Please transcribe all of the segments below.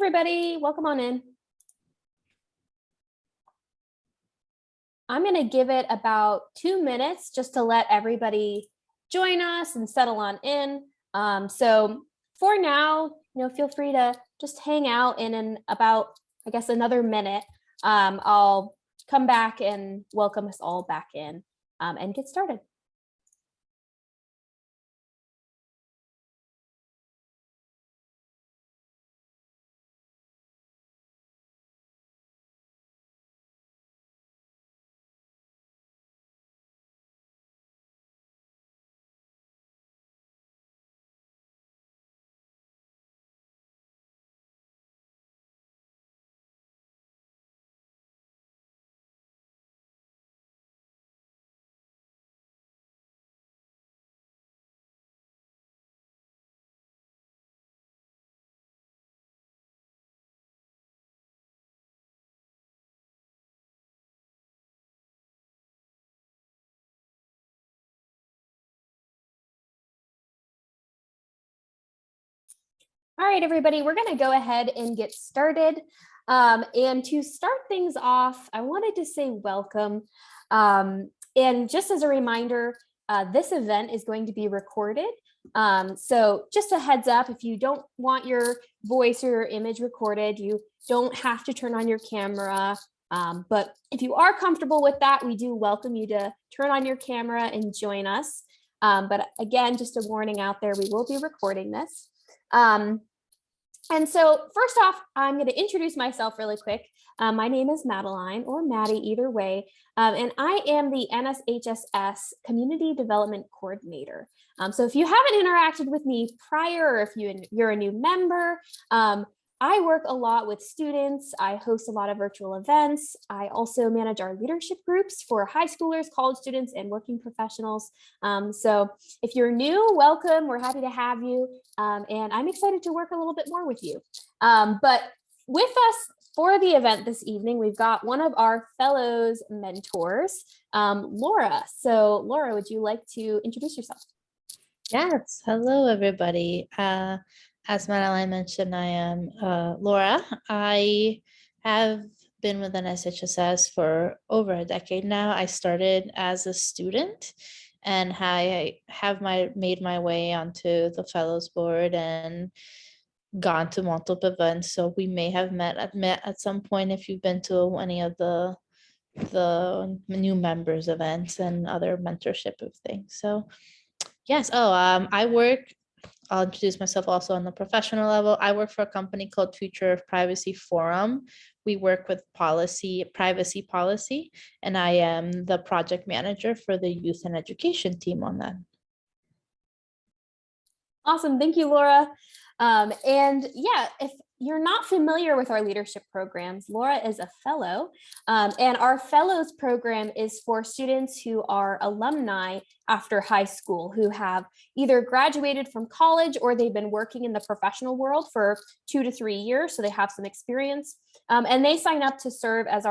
everybody, welcome on in. I'm going to give it about 2 minutes just to let everybody join us and settle on in. So for now, feel free to just hang out, and in about, I guess, another minute, I'll come back and welcome us all back in and get started. All right, everybody, we're going to go ahead and get started. And to start things off, I wanted to say welcome. And just as a reminder, this event is going to be recorded. So just a heads up, if you don't want your voice or your image recorded, you don't have to turn on your camera. But if you are comfortable with that, we do welcome you to turn on your camera and join us. But again, just a warning out there, we will be recording this. And so first off, I'm going to introduce myself really quick. My name is Madeline, or Maddie, either way, and I am the NSHSS Community Development Coordinator. So if you haven't interacted with me prior, or if you're a new member, I work a lot with students. I host a lot of virtual events. I also manage our leadership groups for high schoolers, college students, and working professionals. So if you're new, welcome. We're happy to have you. And I'm excited to work a little bit more with you. But with us for the event this evening, we've got one of our fellows mentors, Laura. So Laura, would you like to introduce yourself? Yes, hello everybody. As Madeline mentioned, I am Laura. I have been with NSHSS for over a decade now. I started as a student, and I have made my way onto the Fellows Board and gone to multiple events. So we may have met at some point if you've been to any of the new members events and other mentorship of things. So yes, I'll introduce myself also on the professional level. I work for a company called Future of Privacy Forum. We work with privacy policy, and I am the project manager for the youth and education team on that. Awesome. Thank you, Laura. And yeah, if you're not familiar with our leadership programs, Laura is a fellow, and our fellows program is for students who are alumni after high school, who have either graduated from college or they've been working in the professional world for 2 to 3 years, so they have some experience, and they sign up to serve as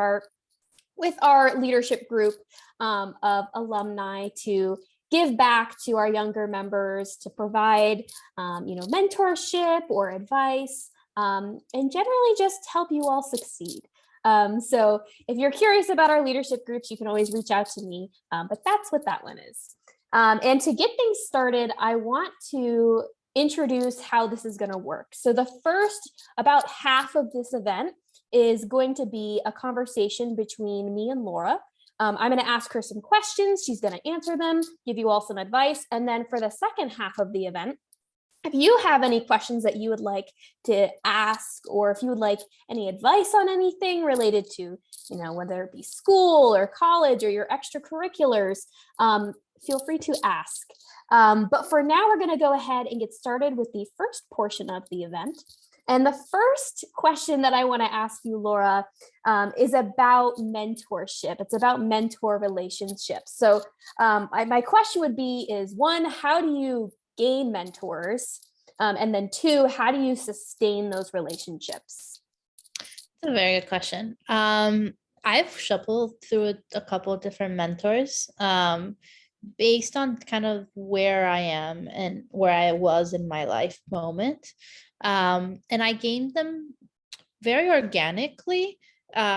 with our leadership group of alumni to give back to our younger members, to provide mentorship or advice, and generally just help you all succeed. So if you're curious about our leadership groups, you can always reach out to me, but that's what that one is. And to get things started, I want to introduce how this is going to work. So the first about half of this event is going to be a conversation between me and Laura. I'm going to ask her some questions. She's going to answer them, give you all some advice. And then for the second half of the event, if you have any questions that you would like to ask, or if you would like any advice on anything related to, whether it be school or college or your extracurriculars, feel free to ask. But for now, we're going to go ahead and get started with the first portion of the event. And the first question that I want to ask you, Laura, is about mentorship. It's about mentor relationships. So my question would be is, one, how do you gain mentors? And then two, how do you sustain those relationships? That's a very good question. I've shuffled through a couple of different mentors based on kind of where I am and where I was in my life moment. And I gained them very organically,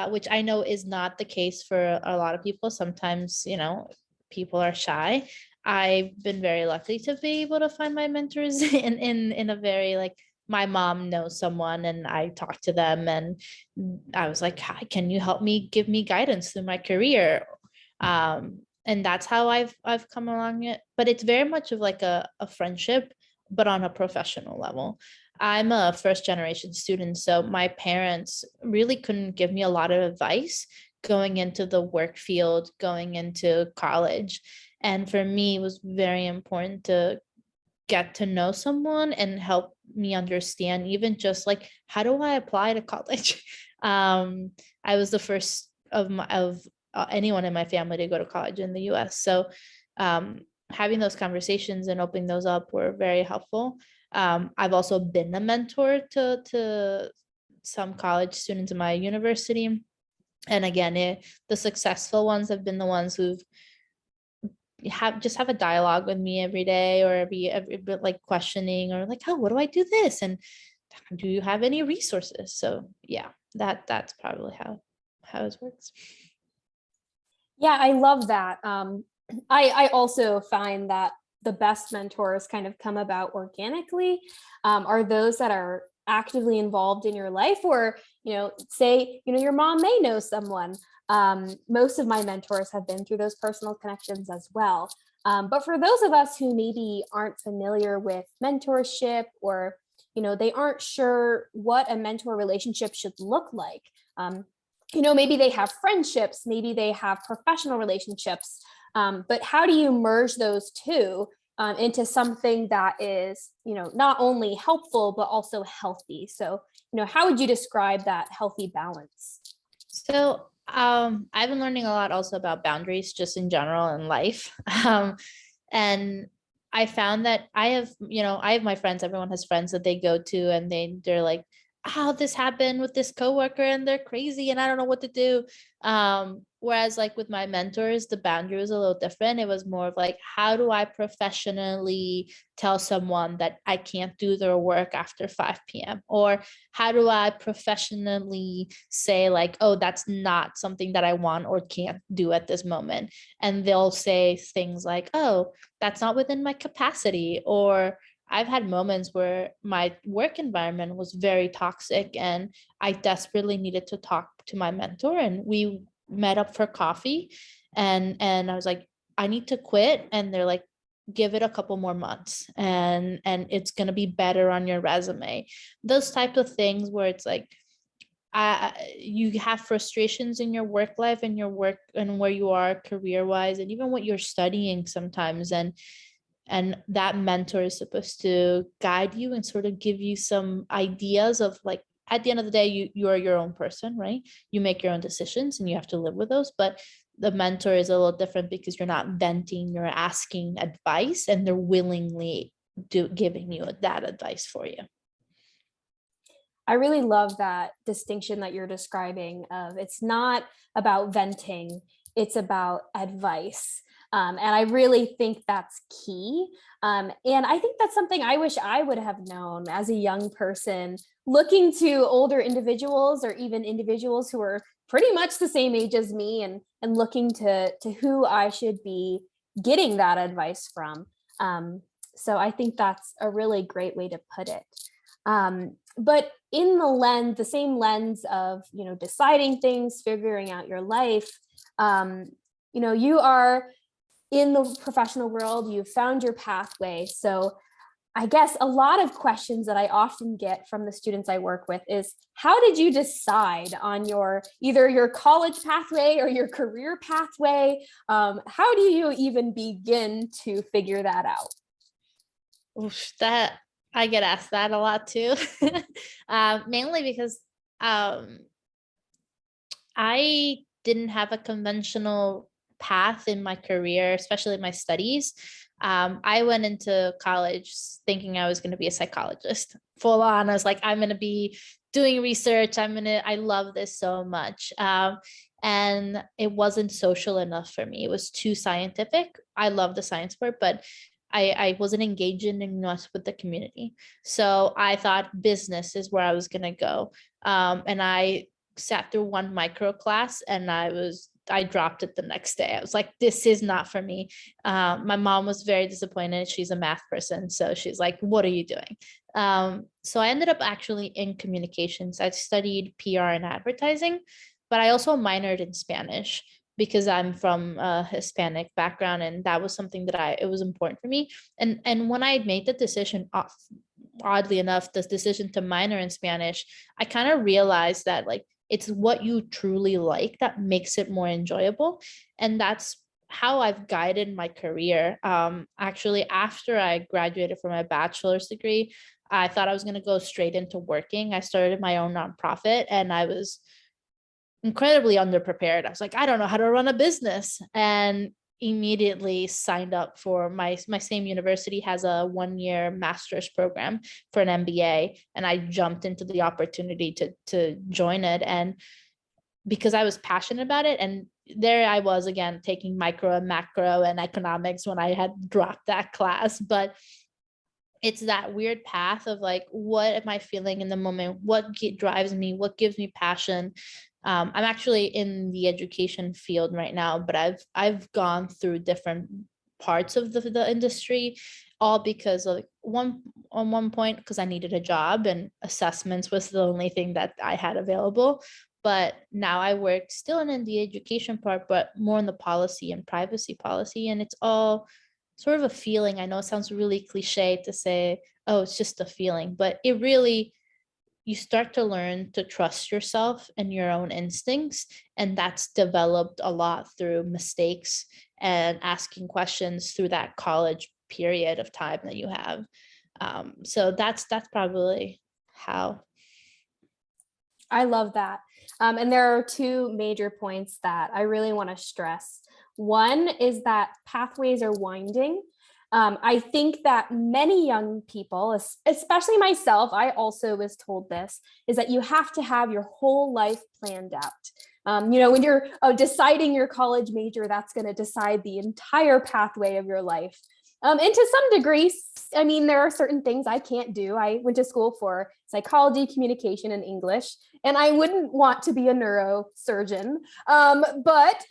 which I know is not the case for a lot of people. Sometimes, people are shy. I've been very lucky to be able to find my mentors in a very like, my mom knows someone and I talked to them and I was like, hi, can you help me, give me guidance through my career? And that's how I've come along it. But it's very much of like a friendship, but on a professional level. I'm a first generation student, so my parents really couldn't give me a lot of advice going into the work field, going into college. And for me, it was very important to get to know someone and help me understand even just like, how do I apply to college? I was the first of anyone in my family to go to college in the US. So having those conversations and opening those up were very helpful. I've also been a mentor to some college students in my university. And again, the successful ones have been the ones who've have a dialogue with me every day, or every bit like questioning, or like, oh, what do I do this? And do you have any resources? So yeah, that's probably how it works. Yeah, I love that. I also find that the best mentors kind of come about organically, are those that are actively involved in your life, or, say, your mom may know someone. Most of my mentors have been through those personal connections as well. But for those of us who maybe aren't familiar with mentorship, or, they aren't sure what a mentor relationship should look like. Maybe they have friendships, maybe they have professional relationships, but how do you merge those two into something that is, not only helpful, but also healthy? So, how would you describe that healthy balance? So I've been learning a lot also about boundaries just in general in life. And I found that I have my friends, everyone has friends that they go to and they're like, oh, this happened with this coworker and they're crazy and I don't know what to do. Whereas like with my mentors, the boundary was a little different. It was more of like, how do I professionally tell someone that I can't do their work after 5 p.m.? Or how do I professionally say like, oh, that's not something that I want or can't do at this moment? And they'll say things like, oh, that's not within my capacity. Or I've had moments where my work environment was very toxic and I desperately needed to talk to my mentor, and we met up for coffee, and I was like, I need to quit. And they're like, give it a couple more months and it's going to be better on your resume. Those type of things where it's like, you have frustrations in your work life and your work and where you are career wise and even what you're studying sometimes, and that mentor is supposed to guide you and sort of give you some ideas of like, at the end of the day, you are your own person, right? You make your own decisions and you have to live with those. But the mentor is a little different because you're not venting, you're asking advice, and they're willingly giving you that advice for you. I really love that distinction that you're describing of, it's not about venting, it's about advice. And I really think that's key. And I think that's something I wish I would have known as a young person, looking to older individuals, or even individuals who are pretty much the same age as me, and looking to who I should be getting that advice from. So I think that's a really great way to put it. But in the same lens of, deciding things, figuring out your life, you are in the professional world, you've found your pathway. So I guess a lot of questions that I often get from the students I work with is, how did you decide on either your college pathway or your career pathway? How do you even begin to figure that out? Oof, that I get asked that a lot too. Mainly because I didn't have a conventional path in my career, especially my studies. I went into college thinking I was going to be a psychologist. Full on, I was like, I'm going to be doing research. I love this so much. And it wasn't social enough for me. It was too scientific. I love the science part, but I wasn't engaging enough with the community. So I thought business is where I was going to go. And I sat through one micro class and I dropped it the next day. I was like, this is not for me. My mom was very disappointed. She's a math person. So she's like, what are you doing? So I ended up actually in communications. I studied PR and advertising, but I also minored in Spanish because I'm from a Hispanic background, and that was something that it was important for me. And when I made the decision, oddly enough, this decision to minor in Spanish, I kind of realized that like it's what you truly like that makes it more enjoyable, and that's how I've guided my career. Actually, after I graduated from my bachelor's degree, I thought I was going to go straight into working. I started my own nonprofit, and I was incredibly underprepared. I was like, I don't know how to run a business, and immediately signed up for my same university has a 1-year master's program for an MBA, and I jumped into the opportunity to join it. And because I was passionate about it, and there I was again taking micro and macro and economics when I had dropped that class. But it's that weird path of like, what am I feeling in the moment? What drives me? What gives me passion? I'm actually in the education field right now, but I've gone through different parts of the industry, all because of one point, because I needed a job and assessments was the only thing that I had available. But now I work still in the education part, but more in the policy and privacy policy. And it's all sort of a feeling. I know it sounds really cliche to say, oh, it's just a feeling, but it really, you start to learn to trust yourself and your own instincts. And that's developed a lot through mistakes and asking questions through that college period of time that you have. So that's probably how. I love that. And there are two major points that I really want to stress. One is that pathways are winding. I think that many young people, especially myself, I also was told this, is that you have to have your whole life planned out. When you're deciding your college major, that's going to decide the entire pathway of your life. And to some degree, I mean, there are certain things I can't do. I went to school for psychology, communication, and English, and I wouldn't want to be a neurosurgeon. But,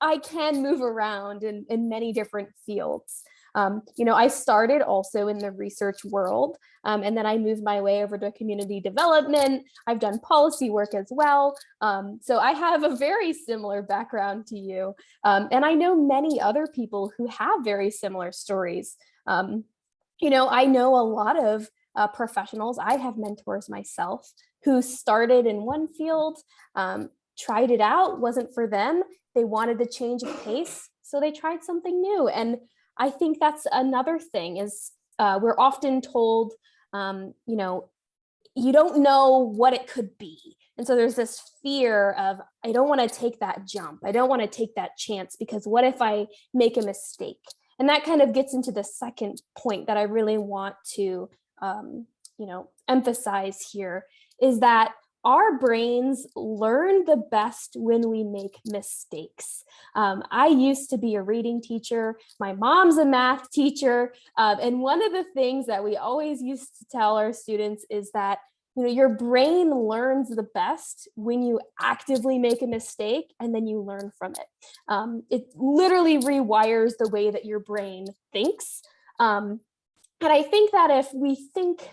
I can move around in many different fields. I started also in the research world, and then I moved my way over to community development. I've done policy work as well. So I have a very similar background to you. And I know many other people who have very similar stories. I know a lot of professionals. I have mentors myself who started in one field, tried it out, wasn't for them. They wanted to change of pace, so they tried something new. And I think that's another thing is we're often told, you don't know what it could be. And so there's this fear of, I don't want to take that jump. I don't want to take that chance because what if I make a mistake? And that kind of gets into the second point that I really want to, emphasize here is that our brains learn the best when we make mistakes. I used to be a reading teacher. My mom's a math teacher. And one of the things that we always used to tell our students is that your brain learns the best when you actively make a mistake and then you learn from it. It literally rewires the way that your brain thinks. And I think that if we think,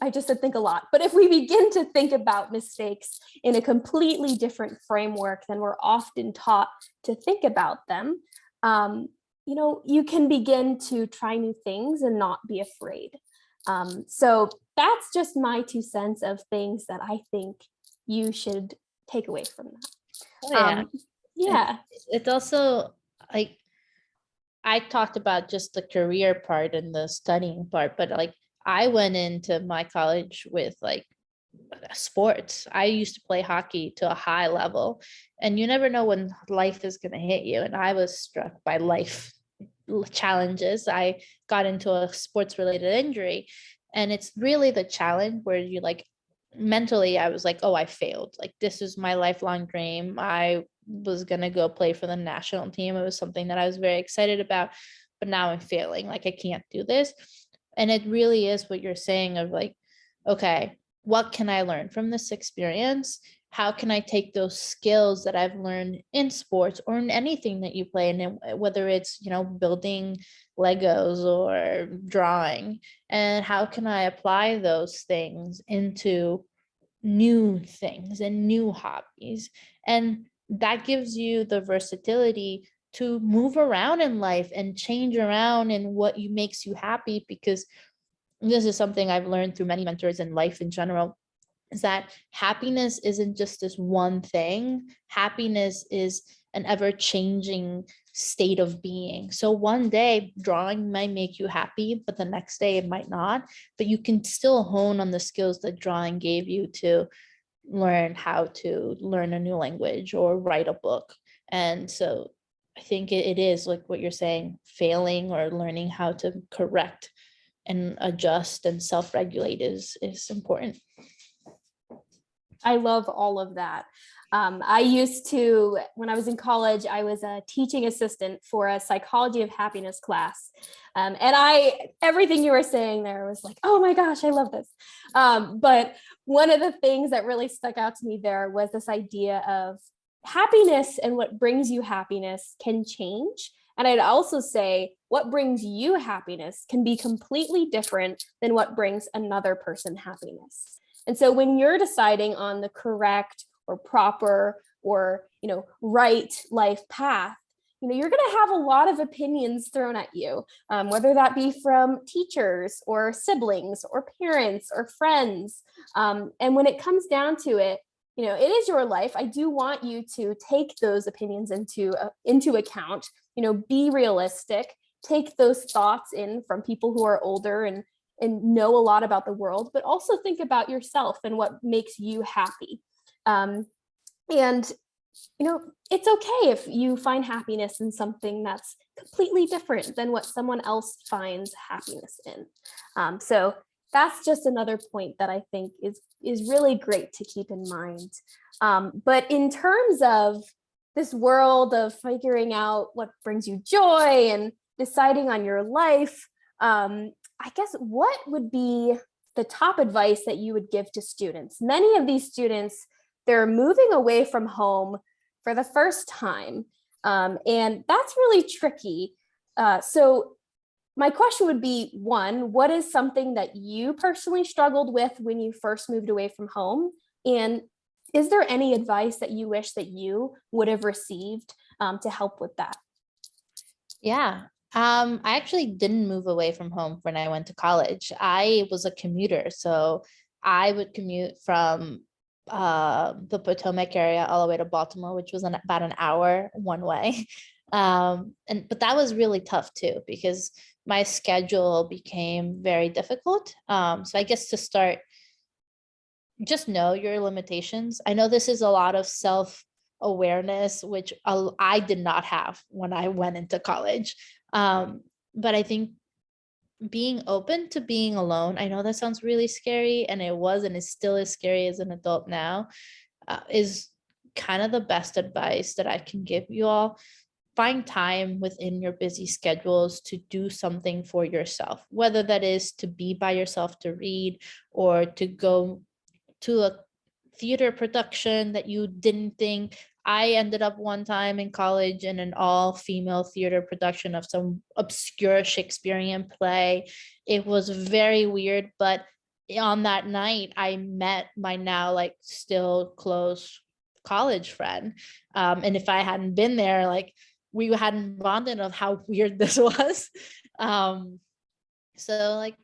I just said think a lot, but if we begin to think about mistakes in a completely different framework than we're often taught to think about them, you can begin to try new things and not be afraid. So that's just my 2 cents of things that I think you should take away from that. Oh, yeah. Yeah. It's also like, I talked about just the career part and the studying part, but like I went into my college with like sports. I used to play hockey to a high level, and you never know when life is going to hit you. And I was struck by life challenges. I got into a sports related injury, and it's really the challenge where you like mentally, I was like, oh, I failed. Like, this is my lifelong dream. I was going to go play for the national team. It was something that I was very excited about. but now I'm failing, like I can't do this. And it really is what you're saying of like, okay, what can I learn from this experience? How can I take those skills that I've learned in sports or in anything that you play, and whether it's, building Legos or drawing, and how can I apply those things into new things and new hobbies? And that gives you the versatility to move around in life and change around in what makes you happy, because this is something I've learned through many mentors in life in general, is that happiness isn't just this one thing. Happiness is an ever-changing state of being. So one day drawing might make you happy, but the next day it might not. But you can still hone on the skills that drawing gave you to learn how to learn a new language or write a book. And so I think it is like what you're saying, failing or learning how to correct and adjust and self-regulate is important. I love all of that. I used to, when I was in college, I was a teaching assistant for a psychology of happiness class. And everything you were saying there was like, oh my gosh, I love this. But one of the things that really stuck out to me there was this idea of happiness, and what brings you happiness can change. And I'd also say what brings you happiness can be completely different than what brings another person happiness. And so when you're deciding on the correct or proper or, right life path, you're going to have a lot of opinions thrown at you, whether that be from teachers or siblings or parents or friends. And when it comes down to it, it is your life. I do want you to take those opinions into account, be realistic, take those thoughts in from people who are older and know a lot about the world, but also think about yourself and what makes you happy. And, it's okay if you find happiness in something that's completely different than what someone else finds happiness in. So that's just another point that I think is really great to keep in mind. But in terms of this world of figuring out what brings you joy and deciding on your life, I guess what would be the top advice that you would give to students? Many of these students, they're moving away from home for the first time, and that's really tricky. So my question would be, one, what is something that you personally struggled with when you first moved away from home? And is there any advice that you wish that you would have received to help with that? Yeah. I actually didn't move away from home when I went to college. I was a commuter, so I would commute from the Potomac area all the way to Baltimore, which was about an hour one way. But that was really tough too, because my schedule became very difficult. So I guess to start, just know your limitations. I know this is a lot of self-awareness, which I did not have when I went into college. But I think being open to being alone, I know that sounds really scary, and it was, and it still is scary as an adult now, is kind of the best advice that I can give you all. Find time within your busy schedules to do something for yourself, whether that is to be by yourself to read, or to go to a theater production that you didn't think. I ended up one time in college in an all-female theater production of some obscure Shakespearean play. It was very weird, but on that night, I met my now like still close college friend. And if I hadn't been there, like we hadn't bonded of how weird this was. So like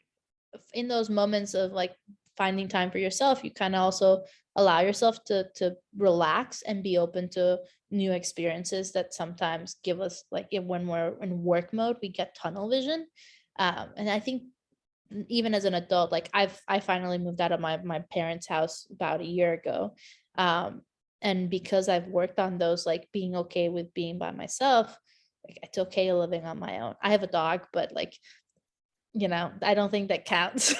in those moments of like finding time for yourself, you kind of also allow yourself to relax and be open to new experiences that sometimes give us, like when we're in work mode, we get tunnel vision. And I think even as an adult, like I finally moved out of my parents' house about a year ago. And because I've worked on those, like being okay with being by myself, like it's okay living on my own. I have a dog, but like, I don't think that counts.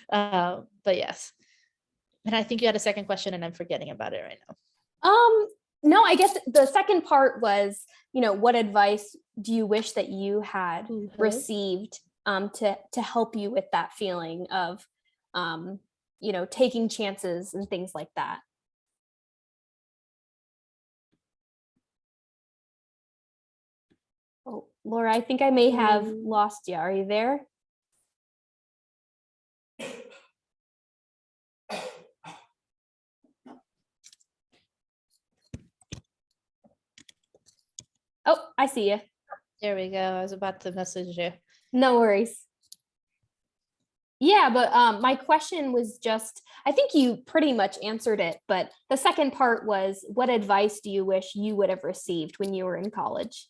But yes. And I think you had a second question and I'm forgetting about it right now. No, I guess the second part was, what advice do you wish that you had Ooh, hello? received to help you with that feeling of, taking chances and things like that? Oh, Laura, I think I may have lost you. Are you there? Oh, I see you. There we go. I was about to message you. No worries. Yeah, but my question was just, I think you pretty much answered it, but the second part was, what advice do you wish you would have received when you were in college?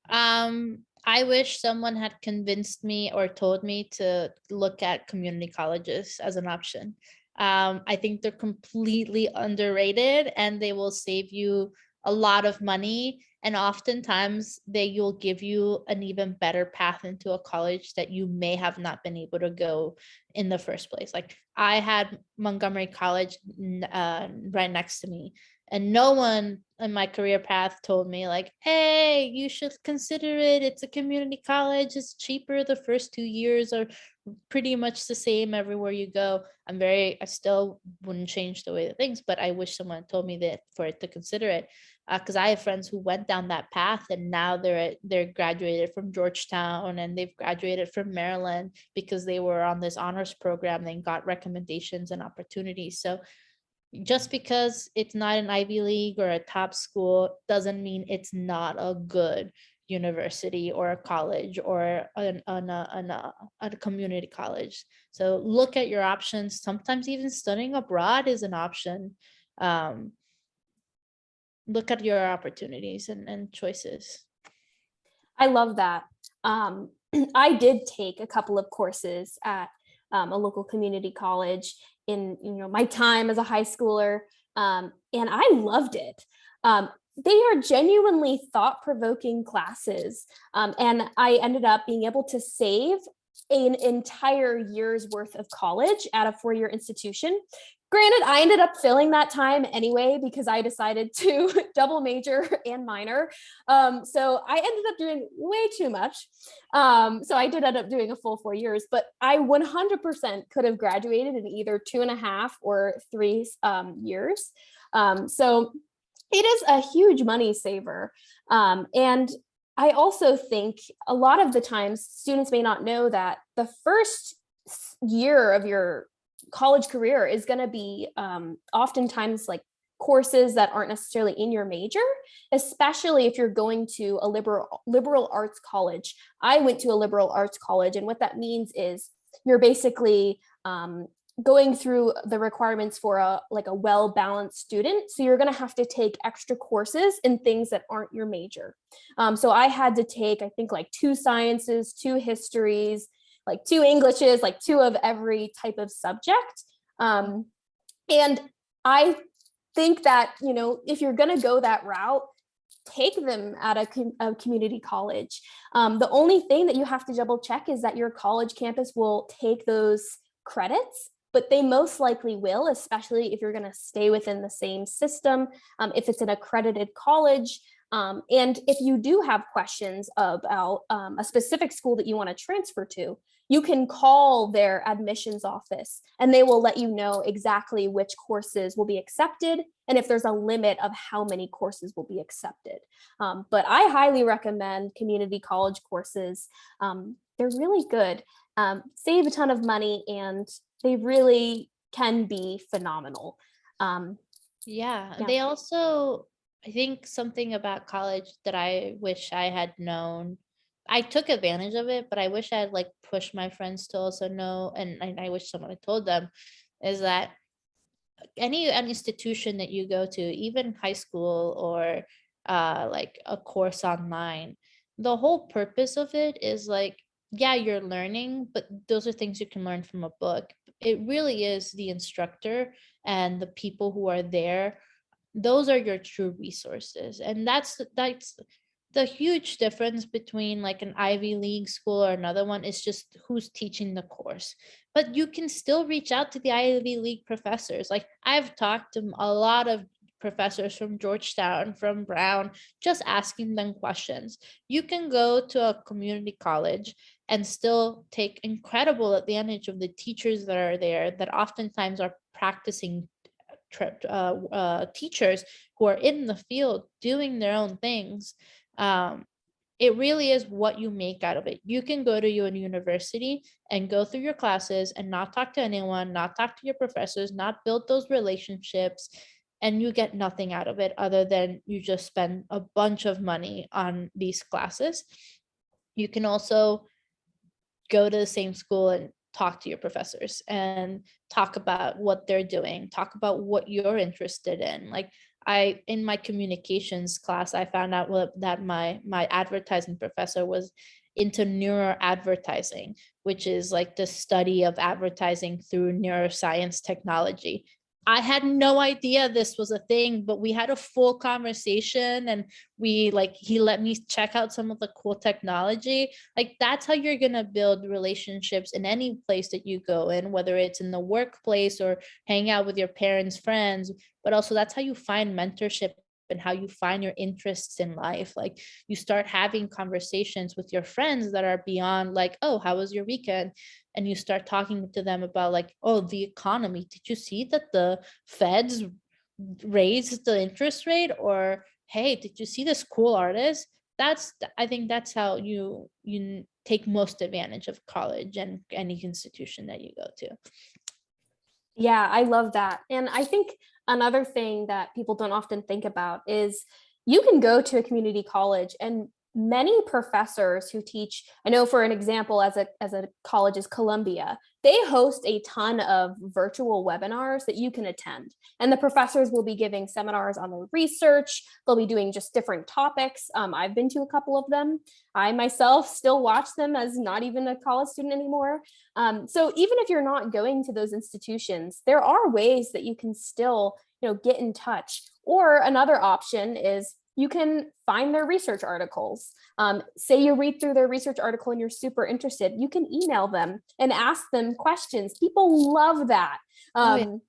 I wish someone had convinced me or told me to look at community colleges as an option. I think they're completely underrated and they will save you a lot of money. And oftentimes you'll give you an even better path into a college that you may have not been able to go in the first place. Like I had Montgomery College right next to me, and no one in my career path told me like, hey, you should consider it. It's a community college. It's cheaper. The first 2 years are pretty much the same everywhere you go. I still wouldn't change the way the things, but I wish someone told me that for it to consider it. Because I have friends who went down that path and now they're graduated from Georgetown and they've graduated from Maryland because they were on this honors program and got recommendations and opportunities. So just because it's not an Ivy League or a top school doesn't mean it's not a good university or a college or a community college. So look at your options. Sometimes even studying abroad is an option. Look at your opportunities and choices. I love that. I did take a couple of courses at a local community college in my time as a high schooler, and I loved it. They are genuinely thought-provoking classes, and I ended up being able to save an entire year's worth of college at a four-year institution. Granted, I ended up filling that time anyway because I decided to double major and minor. So I ended up doing way too much. So I did end up doing a full 4 years, but I 100% could have graduated in either 2.5 or 3 years. So it is a huge money saver. And I also think a lot of the times students may not know that the first year of your college career is going to be oftentimes like courses that aren't necessarily in your major, especially if you're going to a liberal arts college. I went to a liberal arts college, and what that means is you're basically going through the requirements for a well-balanced student. So you're going to have to take extra courses in things that aren't your major. So I had to take, I think, like 2 sciences, 2 histories, like 2 Englishes, like 2 of every type of subject. And I think that, if you're going to go that route, take them at a community college. The only thing that you have to double check is that your college campus will take those credits, but they most likely will, especially if you're going to stay within the same system, if it's an accredited college. And if you do have questions about a specific school that you want to transfer to, you can call their admissions office and they will let you know exactly which courses will be accepted and if there's a limit of how many courses will be accepted. But I highly recommend community college courses. They're really good, save a ton of money, and they really can be phenomenal. Yeah. They also, I think something about college that I wish I had known, I took advantage of it, but I wish I had like pushed my friends to also know, and I wish someone had told them, is that any an institution that you go to, even high school or like a course online, the whole purpose of it is like, yeah, you're learning, but those are things you can learn from a book. It really is the instructor and the people who are there. Those are your true resources, and that's the huge difference between like an Ivy League school or another one is just who's teaching the course. But you can still reach out to the Ivy League professors. Like I've talked to a lot of professors from Georgetown, from Brown, just asking them questions. You can go to a community college and still take incredible advantage of the teachers that are there, that oftentimes are practicing teachers who are in the field doing their own things. It really is what you make out of it. You can go to your university and go through your classes and not talk to anyone, not talk to your professors, not build those relationships, and you get nothing out of it other than you just spend a bunch of money on these classes. You can also go to the same school and talk to your professors and talk about what they're doing, talk about what you're interested in. Like, in my communications class, I found out that my advertising professor was into neuro advertising, which is like the study of advertising through neuroscience technology. I had no idea this was a thing, but we had a full conversation, and he let me check out some of the cool technology. Like, that's how you're going to build relationships in any place that you go in, whether it's in the workplace or hang out with your parents' friends, but also that's how you find mentorship and how you find your interests in life. Like, you start having conversations with your friends that are beyond like, oh, how was your weekend? And you start talking to them about like, oh, the economy. Did you see that the feds raised the interest rate? Or, hey, did you see this cool artist? I think that's how you take most advantage of college and any institution that you go to. Yeah, I love that. And I think another thing that people don't often think about is you can go to a community college, and many professors who teach, I know for an example, as a college is Columbia, they host a ton of virtual webinars that you can attend. And the professors will be giving seminars on their research. They'll be doing just different topics. I've been to a couple of them. I myself still watch them as not even a college student anymore. So even if you're not going to those institutions, there are ways that you can still, get in touch. Or another option is you can find their research articles. Say you read through their research article and you're super interested, you can email them and ask them questions. People love that. Love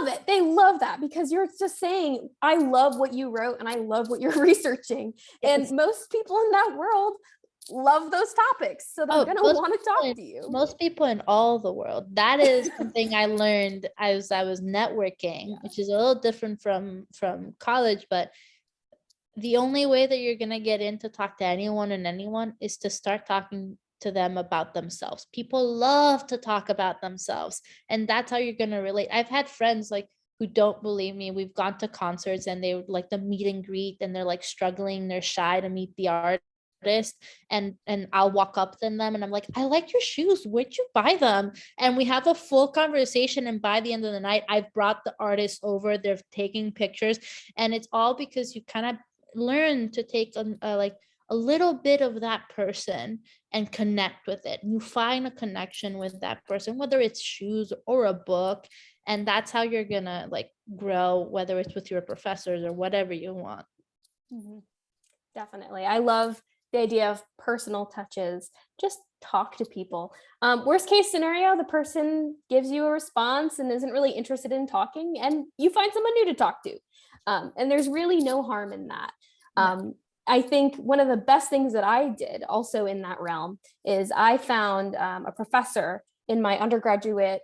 it. They love that because you're just saying, I love what you wrote and I love what you're researching. And most people in that world love those topics. So they're going to want to talk to you. Most people in all the world. That is something I learned as I was networking, which is a little different from college, but the only way that you're going to get in to talk to anyone and anyone is to start talking to them about themselves. People love to talk about themselves, and that's how you're going to relate. I've had friends like who don't believe me. We've gone to concerts and they would like the meet and greet and they're like struggling, they're shy to meet the artist, and I'll walk up to them and I'm like, I like your shoes, where'd you buy them? And we have a full conversation, and by the end of the night I've brought the artist over, they're taking pictures, and it's all because you kind of learn to take a little bit of that person and connect with it. You find a connection with that person, whether it's shoes or a book, and that's how you're gonna like grow, whether it's with your professors or whatever you want. Mm-hmm. Definitely. I love the idea of personal touches. Just talk to people. Worst case scenario, the person gives you a response and isn't really interested in talking, and you find someone new to talk to. And there's really no harm in that. I think one of the best things that I did also in that realm is I found a professor in my undergraduate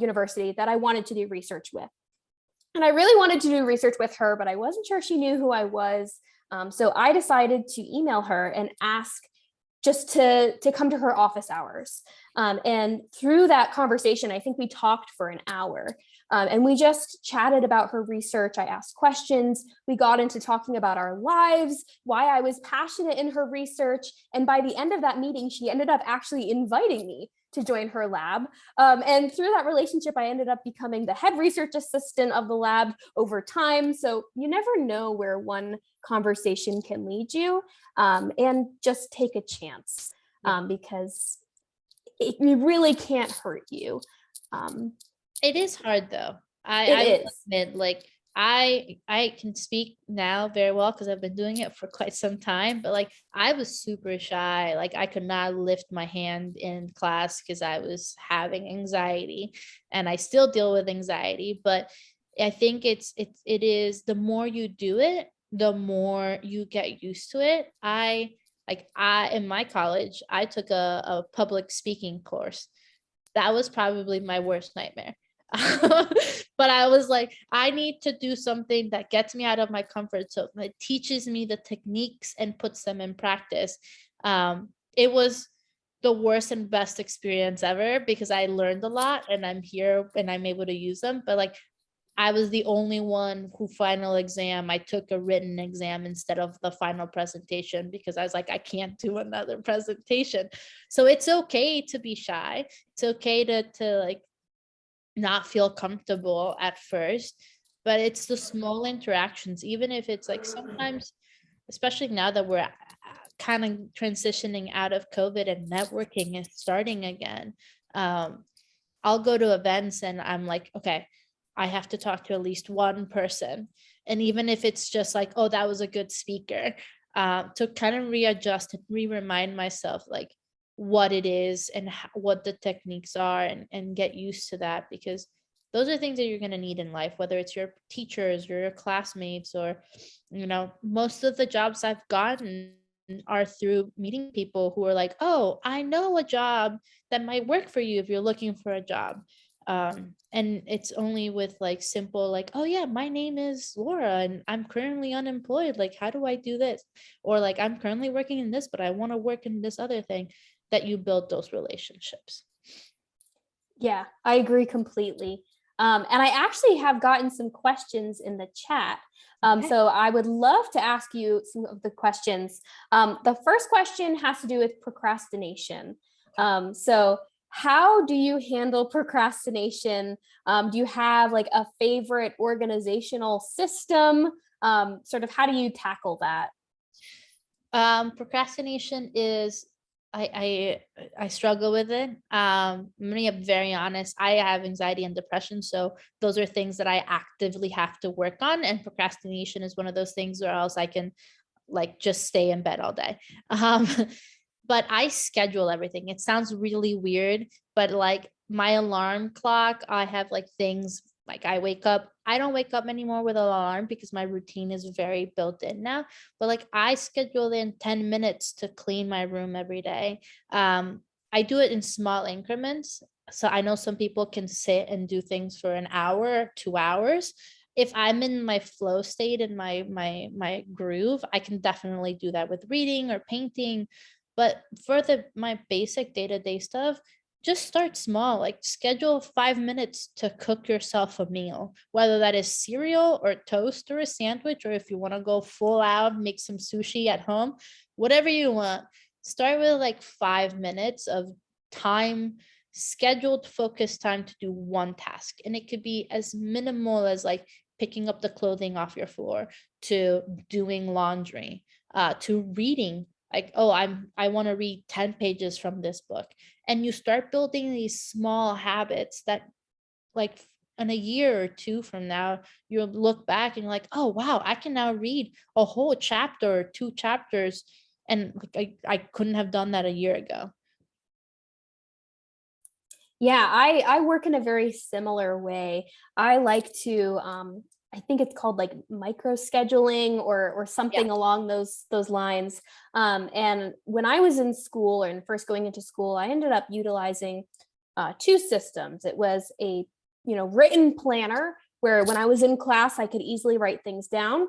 university that I wanted to do research with. And I really wanted to do research with her, but I wasn't sure she knew who I was. So I decided to email her and ask just to come to her office hours. And through that conversation, I think we talked for an hour. And we just chatted about her research. I asked questions. We got into talking about our lives, why I was passionate in her research. And by the end of that meeting, she ended up actually inviting me to join her lab. And through that relationship, I ended up becoming the head research assistant of the lab over time. So you never know where one conversation can lead you, and just take a chance, because it really can't hurt you. It is hard though. I admit, like I can speak now very well because I've been doing it for quite some time, but like I was super shy. Like I could not lift my hand in class because I was having anxiety, and I still deal with anxiety, but I think it is, the more you do it, the more you get used to it. I in my college, I took a public speaking course. That was probably my worst nightmare. But I was like, I need to do something that gets me out of my comfort zone, that teaches me the techniques and puts them in practice. It was the worst and best experience ever because I learned a lot and I'm here and I'm able to use them. But like, I was the only one who final exam, I took a written exam instead of the final presentation because I was like, I can't do another presentation. So it's okay to be shy. It's okay to like not feel comfortable at first, but it's the small interactions, even if it's like sometimes, especially now that we're kind of transitioning out of COVID and networking is starting again. I'll go to events and I'm like, okay, I have to talk to at least one person. And even if it's just like, oh, that was a good speaker, to kind of readjust and remind myself like what it is and what the techniques are, and get used to that, because those are things that you're going to need in life, whether it's your teachers or your classmates, or, most of the jobs I've gotten are through meeting people who are like, oh, I know a job that might work for you if you're looking for a job. And it's only with like simple, like, oh yeah, my name is Laura and I'm currently unemployed, like how do I do this, or like I'm currently working in this but I want to work in this other thing, that you build those relationships. Yeah, I agree completely. And I actually have gotten some questions in the chat. Okay. So I would love to ask you some of the questions. The first question has to do with procrastination. So how do you handle procrastination? Do you have like a favorite organizational system? Sort of how do you tackle that? Procrastination is, I struggle with it. I'm gonna be very honest. I have anxiety and depression, so those are things that I actively have to work on. And procrastination is one of those things where else I can like just stay in bed all day. Um, but I schedule everything. It sounds really weird, but like my alarm clock, I have like things like I wake up. I don't wake up anymore with an alarm because my routine is very built in now. But like I schedule in 10 minutes to clean my room every day. I do it in small increments. So I know some people can sit and do things for an hour, 2 hours. If I'm in my flow state and my groove, I can definitely do that with reading or painting. But for my basic day-to-day stuff, just start small, like schedule 5 minutes to cook yourself a meal, whether that is cereal or toast or a sandwich, or if you want to go full out, make some sushi at home, whatever you want. Start with like 5 minutes of time, scheduled focused time to do one task. And it could be as minimal as like picking up the clothing off your floor, to doing laundry, to reading, like, oh, I want to read 10 pages from this book. And you start building these small habits that like in a year or two from now, you'll look back and you're like, oh wow, I can now read a whole chapter or 2 chapters. And like I couldn't have done that a year ago. Yeah, I work in a very similar way. I like to I think it's called like micro scheduling or Yeah. something along those lines. And when I was in school or first going into school, I ended up utilizing two systems. It was a written planner where when I was in class, I could easily write things down.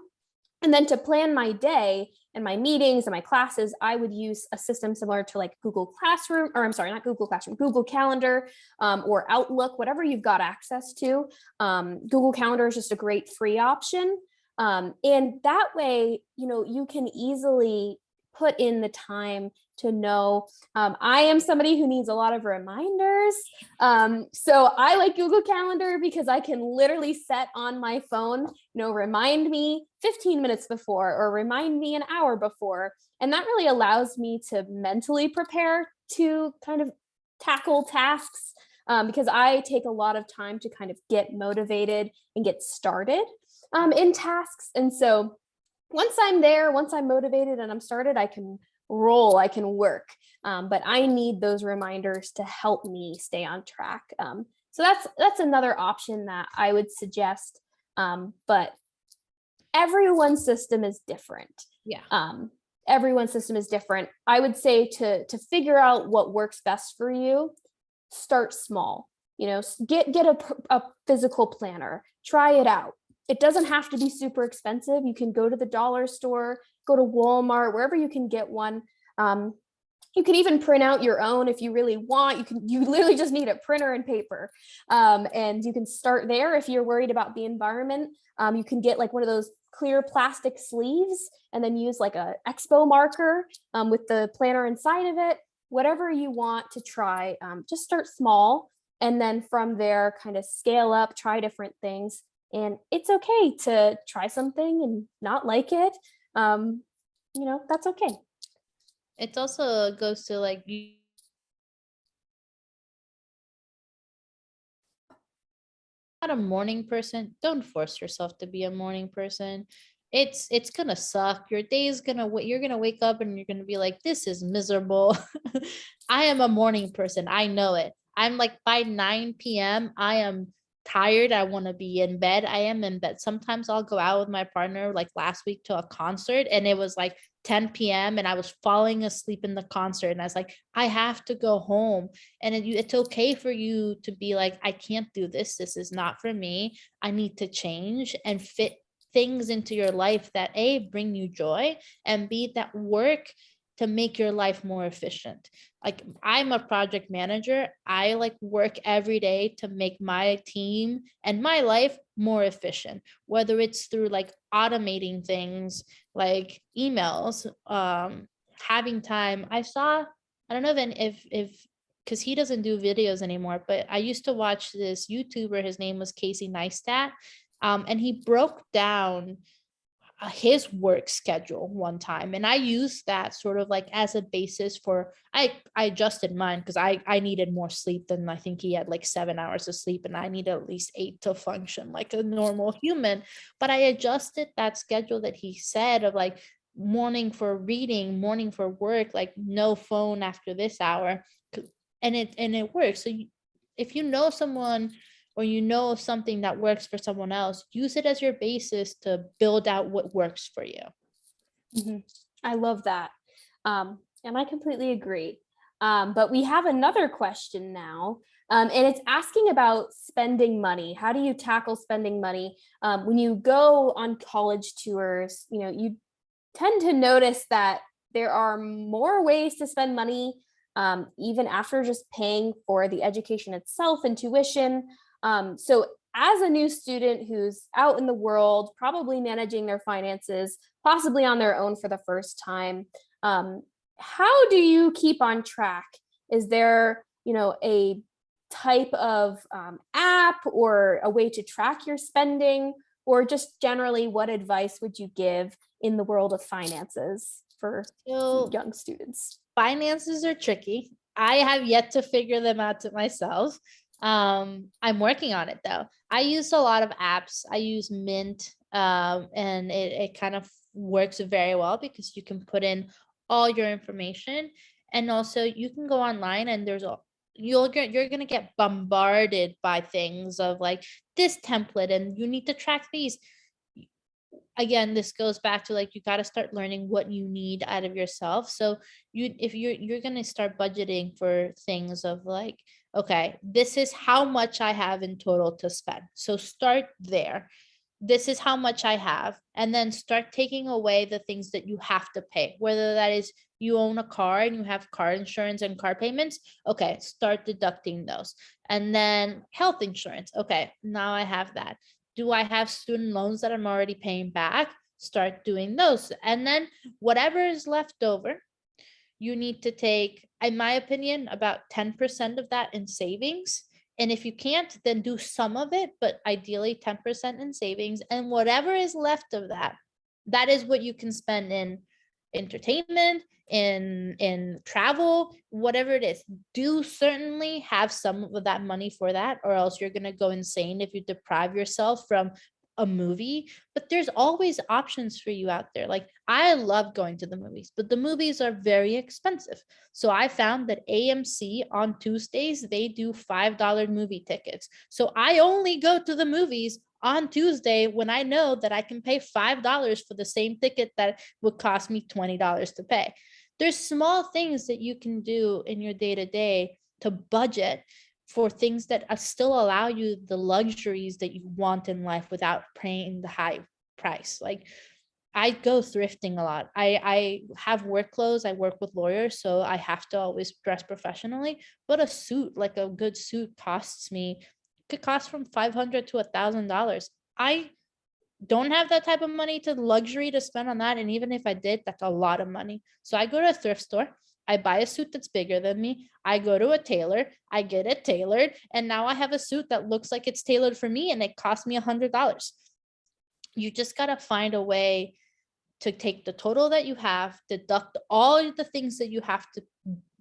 And then to plan my day and my meetings and my classes, I would use a system similar to like Google Classroom, or I'm sorry, not Google Classroom, Google Calendar, or Outlook, whatever you've got access to. Google Calendar is just a great free option. And that way, you can easily put in the time to know. I am somebody who needs a lot of reminders. So I like Google Calendar because I can literally set on my phone, remind me 15 minutes before or remind me an hour before. And that really allows me to mentally prepare to kind of tackle tasks, because I take a lot of time to kind of get motivated and get started in tasks. And so once I'm there, once I'm motivated and I'm started, I can roll, I can work. But I need those reminders to help me stay on track. So that's another option that I would suggest. But everyone's system is different. Yeah. Everyone's system is different. I would say to figure out what works best for you, start small. Get a physical planner, try it out. It doesn't have to be super expensive. You can go to the dollar store, go to Walmart, wherever you can get one. You can even print out your own if you really want. You literally just need a printer and paper. And you can start there. If you're worried about the environment, you can get like one of those clear plastic sleeves and then use like a expo marker with the planner inside of it. Whatever you want to try, just start small. And then from there, kind of scale up, try different things. And it's okay to try something and not like it. That's okay. It also goes to like, you not a morning person, don't force yourself to be a morning person. It's gonna suck. Your day is you're gonna wake up and you're gonna be like, this is miserable. I am a morning person. I know it. I'm like, by 9 p.m. I am tired. I want to be in bed. I am in bed. Sometimes I'll go out with my partner, like last week, to a concert, and it was like 10 p.m. and I was falling asleep in the concert, and I was like, I have to go home. And it's okay for you to be like, I can't do this. This is not for me. I need to change and fit things into your life that A, bring you joy, and B, that work to make your life more efficient. Like, I'm a project manager. I like work every day to make my team and my life more efficient, whether it's through like automating things like emails, having time. I don't know if because he doesn't do videos anymore, but I used to watch this YouTuber. His name was Casey Neistat. And he broke down his work schedule one time, and I used that sort of like as a basis for, I adjusted mine because I needed more sleep than, I think he had like 7 hours of sleep, and I need at least 8 to function like a normal human. But I adjusted that schedule that he said of like morning for reading, morning for work, like no phone after this hour, and it works. So if you know someone, or you know something that works for someone else, use it as your basis to build out what works for you. Mm-hmm. I love that. And I completely agree. But we have another question now, and it's asking about spending money. How do you tackle spending money? When you go on college tours, you tend to notice that there are more ways to spend money, even after just paying for the education itself and tuition. So as a new student who's out in the world, probably managing their finances, possibly on their own for the first time, how do you keep on track? Is there, a type of app or a way to track your spending, or just generally, what advice would you give in the world of finances for young students? Finances are tricky. I have yet to figure them out to myself. I'm working on it though. I use a lot of apps. I use Mint, and it kind of works very well because you can put in all your information, and also you can go online and you're going to get bombarded by things of like this template and you need to track these. Again, this goes back to like, you got to start learning what you need out of yourself. So if you're going to start budgeting for things of like, okay, this is how much I have in total to spend. So start there. This is how much I have, and then start taking away the things that you have to pay, whether that is you own a car and you have car insurance and car payments. Okay, start deducting those. And then health insurance. Okay, now I have that. Do I have student loans that I'm already paying back? Start doing those. And then whatever is left over, you need to take, in my opinion, about 10% of that in savings. And if you can't, then do some of it, but ideally 10% in savings. And whatever is left of that, that is what you can spend in entertainment, in travel, whatever it is. Do certainly have some of that money for that, or else you're going to go insane if you deprive yourself from a movie. But there's always options for you out there. Like, I love going to the movies, but the movies are very expensive. So I found that AMC on Tuesdays, they do $5 movie tickets. So I only go to the movies on Tuesday when I know that I can pay $5 for the same ticket that would cost me $20 to pay. There's small things that you can do in your day-to-day to budget for things that still allow you the luxuries that you want in life without paying the high price. Like, I go thrifting a lot. I have work clothes. I work with lawyers, so I have to always dress professionally. But a suit, like a good suit, could cost from $500 to $1,000. I don't have that type of money to luxury to spend on that. And even if I did, that's a lot of money. So I go to a thrift store. I buy a suit that's bigger than me. I go to a tailor. I get it tailored. And now I have a suit that looks like it's tailored for me and it cost me $100. You just got to find a way to take the total that you have, deduct all the things that you have to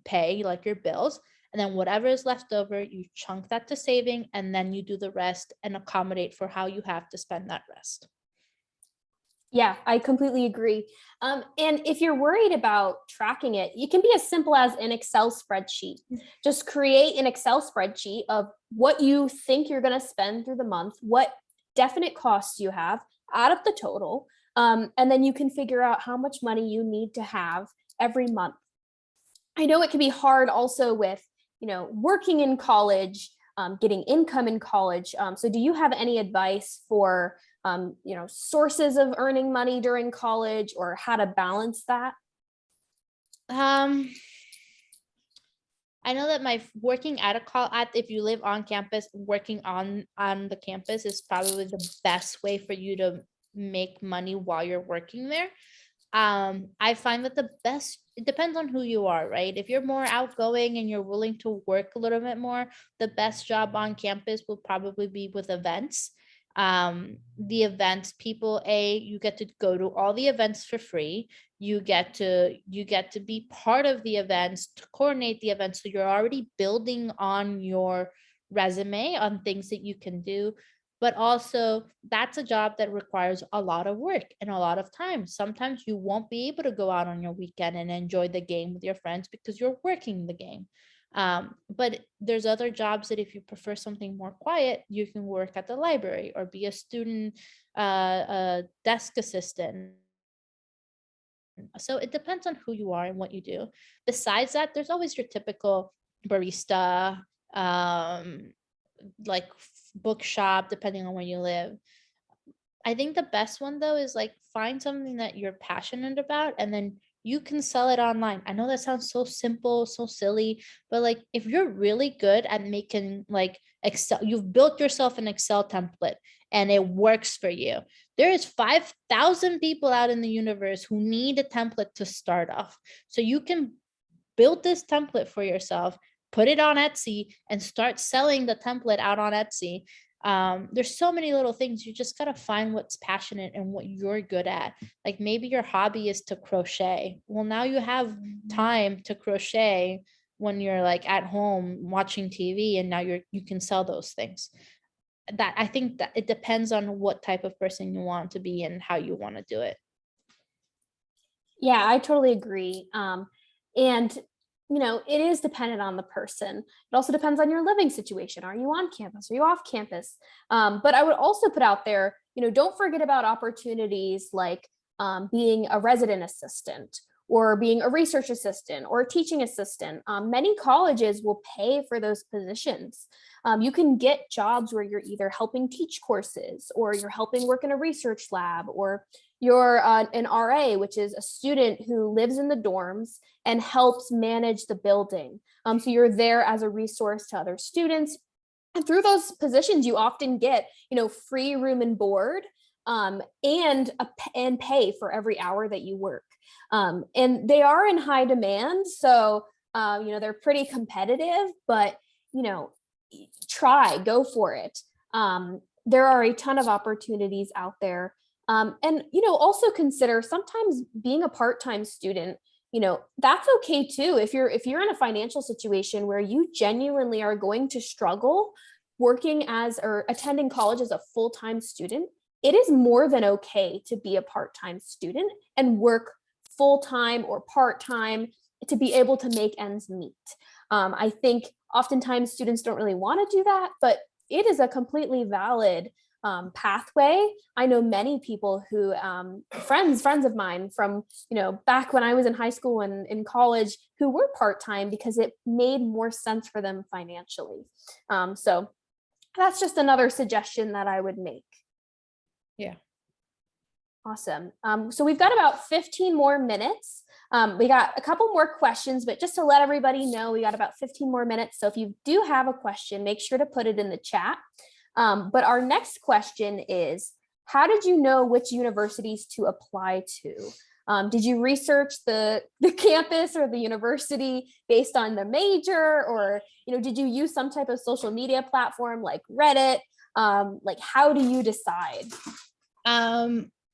pay, like your bills, and then whatever is left over, you chunk that to saving, and then you do the rest and accommodate for how you have to spend that rest. Yeah, I completely agree. And if you're worried about tracking it, it can be as simple as an Excel spreadsheet. Just create an Excel spreadsheet of what you think you're going to spend through the month, what definite costs you have, add up the total, and then you can figure out how much money you need to have every month. I know it can be hard also with, working in college, getting income in college. So do you have any advice for, sources of earning money during college or how to balance that? I know that my working at if you live on campus, working on the campus is probably the best way for you to make money while you're working there. I find that it depends on who you are, right? If you're more outgoing and you're willing to work a little bit more, the best job on campus will probably be with events. The events people, you get to go to all the events for free. You get to be part of the events, to coordinate the events. So you're already building on your resume on things that you can do. But also, that's a job that requires a lot of work and a lot of time. Sometimes you won't be able to go out on your weekend and enjoy the game with your friends because you're working the game. But there's other jobs that if you prefer something more quiet, you can work at the library or be a student, a desk assistant. So it depends on who you are and what you do. Besides that, there's always your typical barista, like bookshop, depending on where you live. I think the best one though is like find something that you're passionate about and then you can sell it online. I know that sounds so simple, so silly, but like if you're really good at making like Excel, you've built yourself an Excel template and it works for you. There is 5,000 people out in the universe who need a template to start off. So you can build this template for yourself, put it on Etsy and start selling the template out on Etsy. There's so many little things. You just got to find what's passionate and what you're good at. Like maybe your hobby is to crochet. Well, now you have time to crochet when you're like at home watching TV and now you can sell those things. That I think that it depends on what type of person you want to be and how you want to do it. Yeah, I totally agree. And it is dependent on the person. It also depends on your living situation. Are you on campus? Are you off campus? But I would also put out there, don't forget about opportunities like being a resident assistant or being a research assistant or a teaching assistant. Many colleges will pay for those positions. You can get jobs where you're either helping teach courses or you're helping work in a research lab, or you're an RA, which is a student who lives in the dorms and helps manage the building. So you're there as a resource to other students. And through those positions, you often get, free room and board, and pay for every hour that you work. And they are in high demand. So, they're pretty competitive, but, go for it. There are a ton of opportunities out there. And, also consider sometimes being a part-time student, that's okay too. If you're in a financial situation where you genuinely are going to struggle working or attending college as a full-time student, it is more than okay to be a part-time student and work full-time or part-time to be able to make ends meet. I think oftentimes students don't really want to do that, but it is a completely valid pathway. I know many people who, friends of mine from, back when I was in high school and in college, who were part-time because it made more sense for them financially. So that's just another suggestion that I would make. Yeah. Awesome. So we've got about 15 more minutes. We got a couple more questions, but just to let everybody know, we got about 15 more minutes. So if you do have a question, make sure to put it in the chat. But our next question is, how did you know which universities to apply to? Did you research the campus or the university based on the major, or did you use some type of social media platform like Reddit? Like, how do you decide?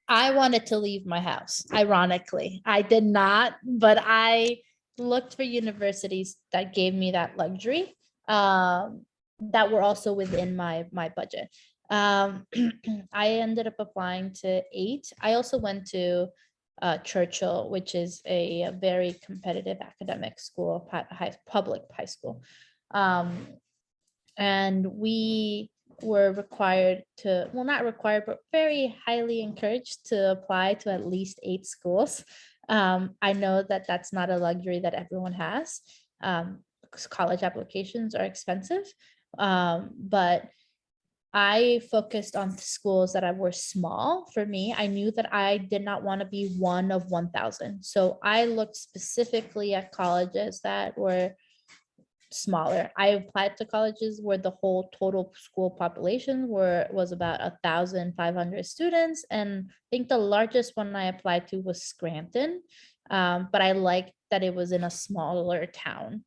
I wanted to leave my house. Ironically, I did not, but I looked for universities that gave me that luxury, that were also within my budget. I ended up applying to 8. I also went to Churchill, which is a very competitive academic school, public high school. And we were required to, well, not required, but very highly encouraged to apply to at least 8 schools. I know that that's not a luxury that everyone has. Because college applications are expensive. But I focused on schools that were small. For me, I knew that I did not want to be one of 1,000. So I looked specifically at colleges that were smaller. I applied to colleges where the whole total school population was about 1,500 students, and I think the largest one I applied to was Scranton, but I liked that it was in a smaller town.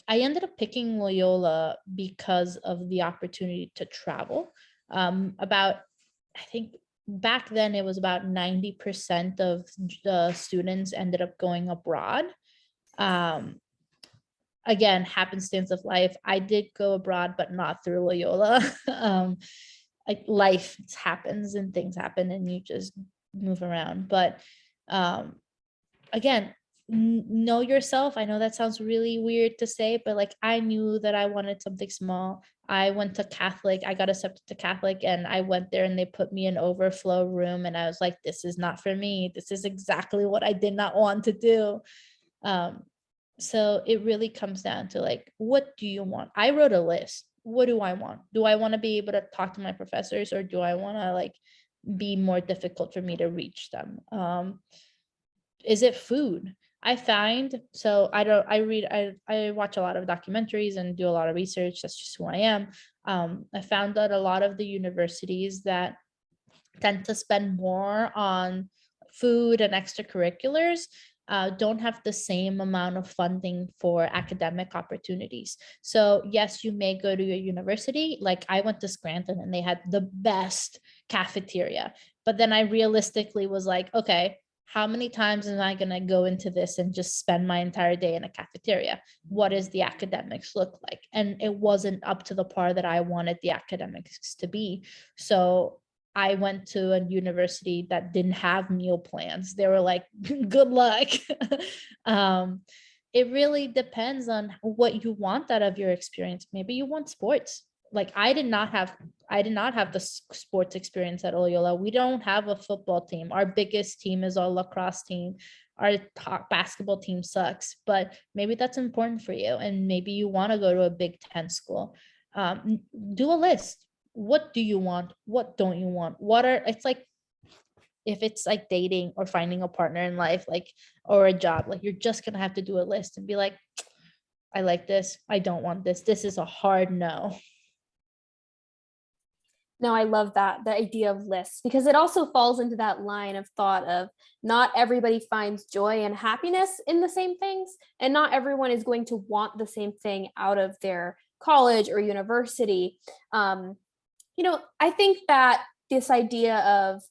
I ended up picking Loyola because of the opportunity to travel. I think back then it was about 90% of the students ended up going abroad. Again, happenstance of life. I did go abroad, but not through Loyola. Like, life happens and things happen and you just move around. But again, know yourself. I know that sounds really weird to say, but like, I knew that I wanted something small. I went to Catholic. I got accepted to Catholic, and I went there and they put me in overflow room, and I was like, this is not for me. This is exactly what I did not want to do. So it really comes down to, like, what do you want? I wrote a list. What do I want? Do I want to be able to talk to my professors, or do I want to, like, be more difficult for me to reach them? Is it food? I find, so I watch a lot of documentaries and do a lot of research. That's just who I am. I found that a lot of the universities that tend to spend more on food and extracurriculars don't have the same amount of funding for academic opportunities. So yes, you may go to a university, like I went to Scranton and they had the best cafeteria, but then I realistically was like, okay, how many times am I going to go into this and just spend my entire day in a cafeteria? What does the academics look like? And it wasn't up to the par that I wanted the academics to be. So I went to a university that didn't have meal plans. They were like, good luck. It really depends on what you want out of your experience. Maybe you want sports. Like, I did not have the sports experience at Loyola. We don't have a football team. Our biggest team is our lacrosse team. Our top basketball team sucks, but maybe that's important for you. And maybe you want to go to a Big Ten school. Do a list. What do you want? What don't you want? It's like, if it's like dating or finding a partner in life, like, or a job, like, you're just going to have to do a list and be like, I like this. I don't want this. This is a hard no. No, I love that, the idea of lists, because it also falls into that line of thought of not everybody finds joy and happiness in the same things, and not everyone is going to want the same thing out of their college or university. I think that this idea of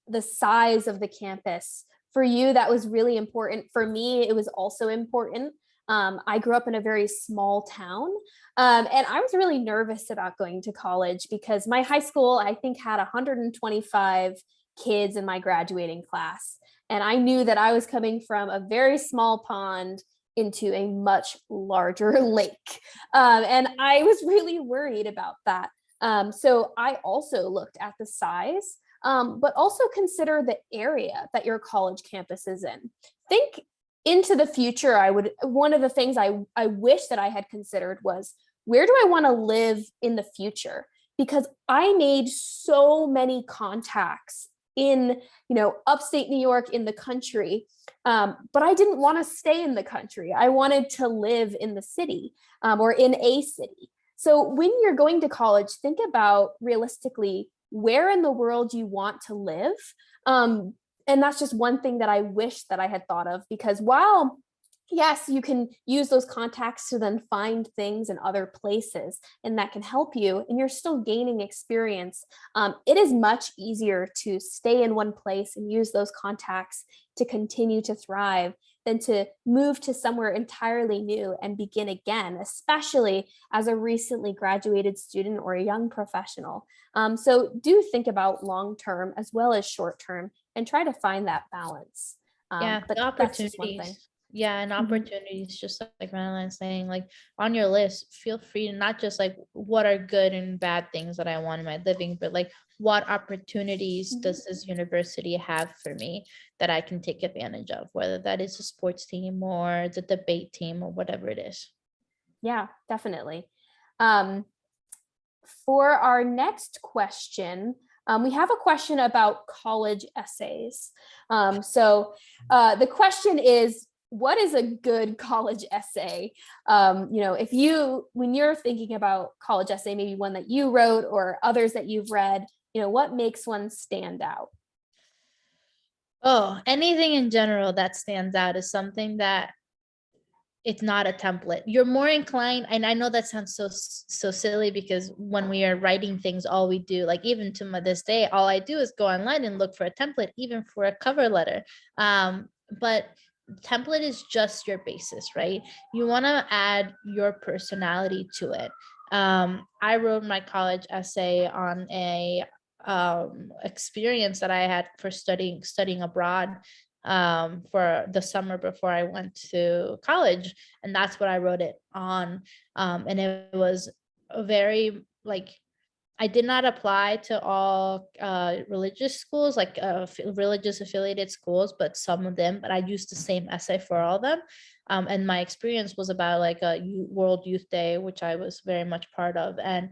the size of the campus, for you, that was really important. For me, it was also important. I grew up in a very small town, and I was really nervous about going to college because my high school, I think, had 125 kids in my graduating class. And I knew that I was coming from a very small pond into a much larger lake. And I was really worried about that. So I also looked at the size, but also consider the area that your college campus is in. Think into the future. One of the things I wish that I had considered was, where do I want to live in the future? Because I made so many contacts in, upstate New York, in the country. But I didn't want to stay in the country. I wanted to live in the city, or in a city. So when you're going to college, think about realistically where in the world you want to live. And that's just one thing that I wish that I had thought of, because while yes, you can use those contacts to then find things in other places, and that can help you, and you're still gaining experience. It is much easier to stay in one place and use those contacts to continue to thrive than to move to somewhere entirely new and begin again, especially as a recently graduated student or a young professional. So do think about long-term as well as short-term and try to find that balance. Yeah, But the that's just one thing. opportunities. Yeah, and Mhm. opportunities, just like Madeline's saying, like on your list, feel free to not just like what are good and bad things that I want in my living, but like what opportunities does this university have for me that I can take advantage of, whether that is a sports team or the debate team or whatever it is. Yeah, definitely. Um, for our next question, we have a question about college essays. The question is, what is a good college essay? When you're thinking about college essay, maybe one that you wrote or others that you've read, what makes one stand out? Oh, anything in general that stands out is something that it's not a template. You're more inclined, and I know that sounds so silly, because when we are writing things, all we do, like even to this day, all I do is go online and look for a template, even for a cover letter. But template is just your basis, right? You want to add your personality to it. I wrote my college essay on a experience that I had for studying abroad for the summer before I went to college. And that's what I wrote it on. And it was a very like, I did not apply to all religious schools, like religious affiliated schools, but some of them, but I used the same essay for all of them. And my experience was about like a World Youth Day, which I was very much part of. And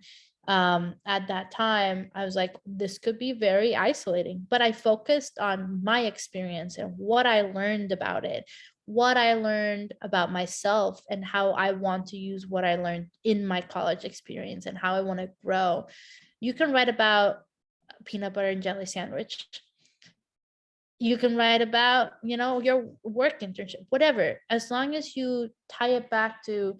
at that time, I was like, this could be very isolating, but I focused on my experience and what I learned about it, what I learned about myself, and how I want to use what I learned in my college experience and how I want to grow. You can write about a peanut butter and jelly sandwich. You can write about, your work internship, whatever, as long as you tie it back to,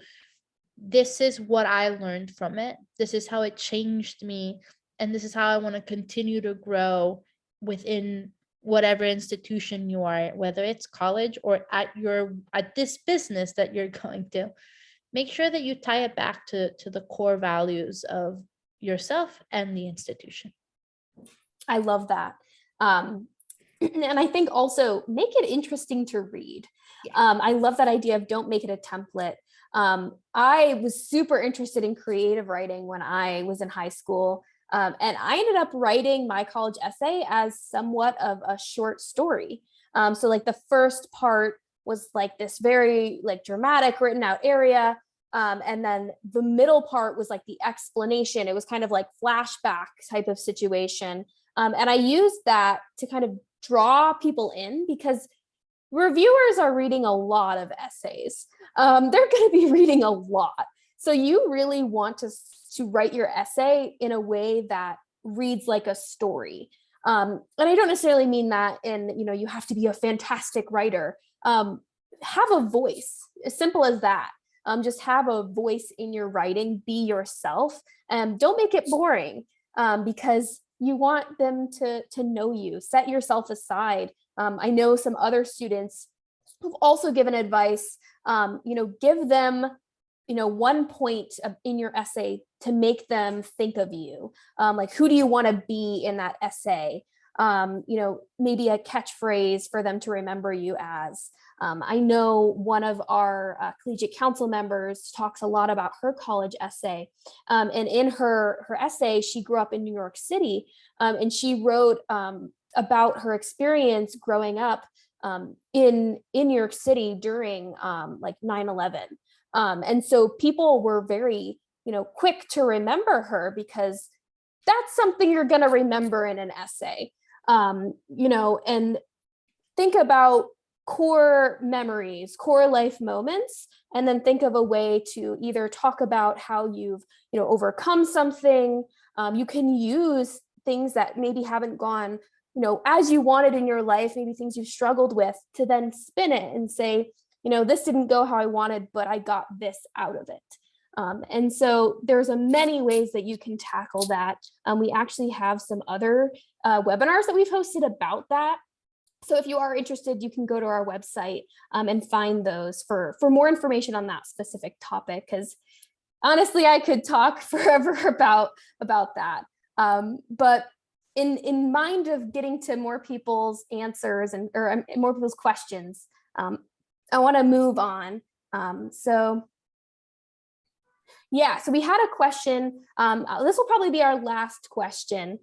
this is what I learned from it. This is how it changed me. And this is how I want to continue to grow within whatever institution you are, whether it's college or at this business that you're going to. Make sure that you tie it back to the core values of yourself and the institution. I love that. And I think also make it interesting to read. Yeah. I love that idea of don't make it a template. I was super interested in creative writing when I was in high school. And I ended up writing my college essay as somewhat of a short story. So like the first part was like this very like dramatic written out area. And then the middle part was like the explanation. It was kind of like flashback type of situation. And I used that to kind of draw people in, because reviewers are reading a lot of essays. They're going to be reading a lot. So you really want to write your essay in a way that reads like a story. And I don't necessarily mean that you have to be a fantastic writer. Have a voice, as simple as that. Just have a voice in your writing, be yourself, and don't make it boring, because you want them to know you. Set yourself aside. I know some other students who've also given advice, give them, one point in your essay to make them think of you. Like, who do you want to be in that essay? maybe a catchphrase for them to remember you as. I know one of our collegiate council members talks a lot about her college essay. And in her essay, she grew up in New York City, and she wrote about her experience growing up in New York City during like 9/11. And so people were very, quick to remember her because that's something you're going to remember in an essay. And think about core memories, core life moments, and then think of a way to either talk about how you've, overcome something. You can use things that maybe haven't gone, as you wanted in your life, maybe things you've struggled with, to then spin it and say, this didn't go how I wanted, but I got this out of it. And so there's many ways that you can tackle that. We actually have some other webinars that we've hosted about that. So if you are interested, you can go to our website and find those for more information on that specific topic, because honestly, I could talk forever about that. But in mind of getting to more people's answers or more people's questions, I want to move on. So we had a question. This will probably be our last question.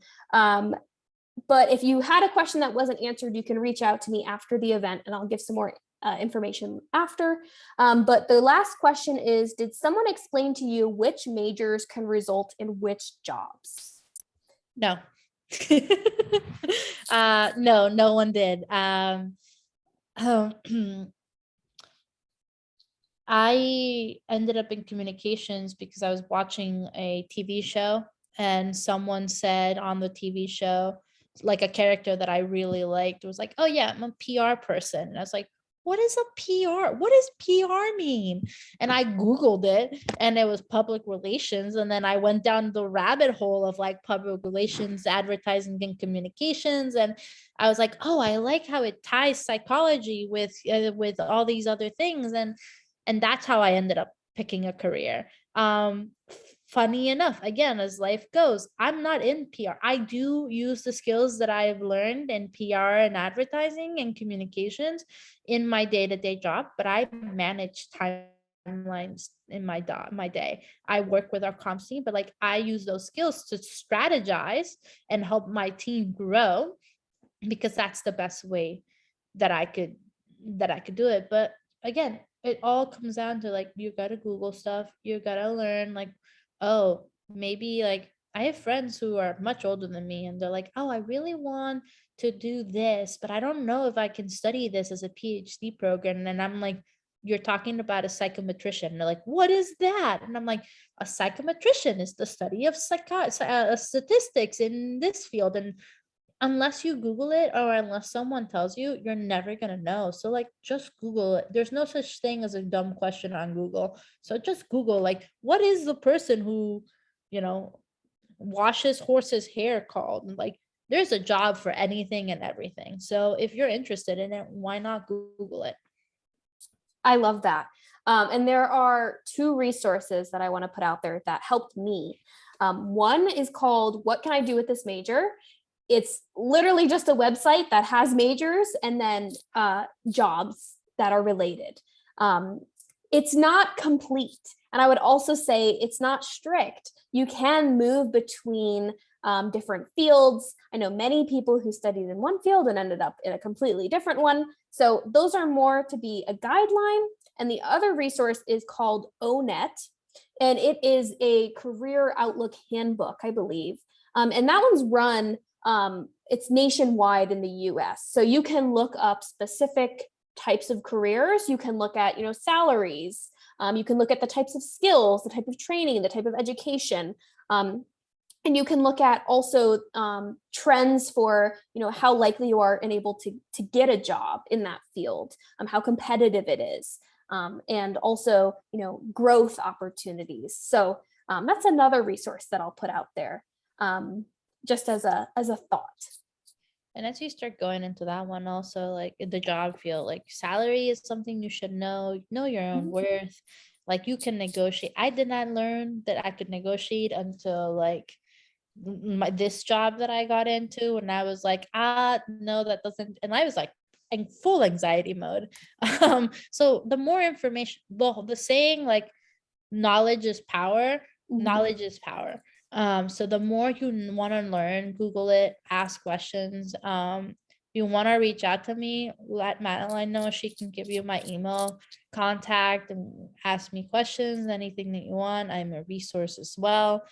But if you had a question that wasn't answered, you can reach out to me after the event and I'll give some more information after. But the last question is, did someone explain to you which majors can result in which jobs? No. No one did. I ended up in communications because I was watching a TV show and someone said on the TV show, like a character that I really liked was like, oh yeah, I'm a PR person. And I was like, what is a PR? What does PR mean? And I Googled it and it was public relations. And then I went down the rabbit hole of like public relations, advertising and communications. And I was like, oh, I like how it ties psychology with all these other things. And that's how I ended up picking a career. Funny enough, again, as life goes, I'm not in PR. I do use the skills that I've learned in PR and advertising and communications in my day-to-day job, but I manage timelines in my day. I work with our comms team, but like I use those skills to strategize and help my team grow, because that's the best way that I could do it. But again, it all comes down to like, you gotta Google stuff, you gotta learn, like, oh, maybe like I have friends who are much older than me and they're like, oh, I really want to do this, but I don't know if I can study this as a PhD program. And I'm like, you're talking about a psychometrician. And they're like, what is that? And I'm like, a psychometrician is the study of statistics in this field. And unless you Google it or unless someone tells you, you're never going to know. So like, just Google it. There's no such thing as a dumb question on Google. So just Google, like, what is the person who, washes horses' hair called? And like, there's a job for anything and everything. So if you're interested in it, why not Google it? I love that. And there are two resources that I want to put out there that helped me. One is called What Can I Do with This Major? It's literally just a website that has majors and then jobs that are related. It's not complete. And I would also say it's not strict. You can move between different fields. I know many people who studied in one field and ended up in a completely different one. So those are more to be a guideline. And the other resource is called ONET. And it is a career outlook handbook, I believe. And that one's run, it's nationwide in the US. So you can look up specific types of careers. You can look at, salaries. You can look at the types of skills, the type of training, the type of education. And you can look at also trends for, how likely you are and able to get a job in that field, how competitive it is, and also, growth opportunities. So that's another resource that I'll put out there, just as a thought. And as you start going into that one, also like the job field, like salary is something you should know your own worth. Like you can negotiate. I did not learn that I could negotiate until like this job that I got into, and I was like, no, that doesn't, and I was like in full anxiety mode. So the more information, the saying like knowledge is power, knowledge is power. So the more you want to learn, Google it, ask questions. You want to reach out to me, let Madeline know. She can give you my email contact and ask me questions, anything that you want. I'm a resource as well.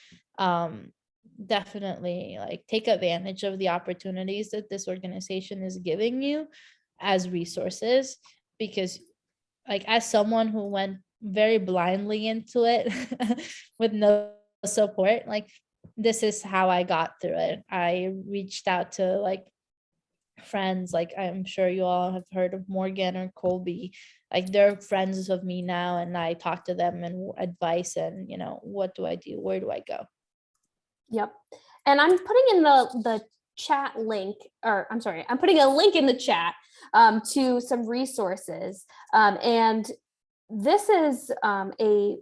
Definitely like take advantage of the opportunities that this organization is giving you as resources, because like as someone who went very blindly into it with no support, like this is how I got through it. I reached out to like friends, like I'm sure you all have heard of Morgan or Colby, like they're friends of me now, and I talk to them and advice and what do I do, where do I go. Yep. And I'm putting in the chat link, or I'm sorry, I'm putting a link in the chat to some resources. And this is a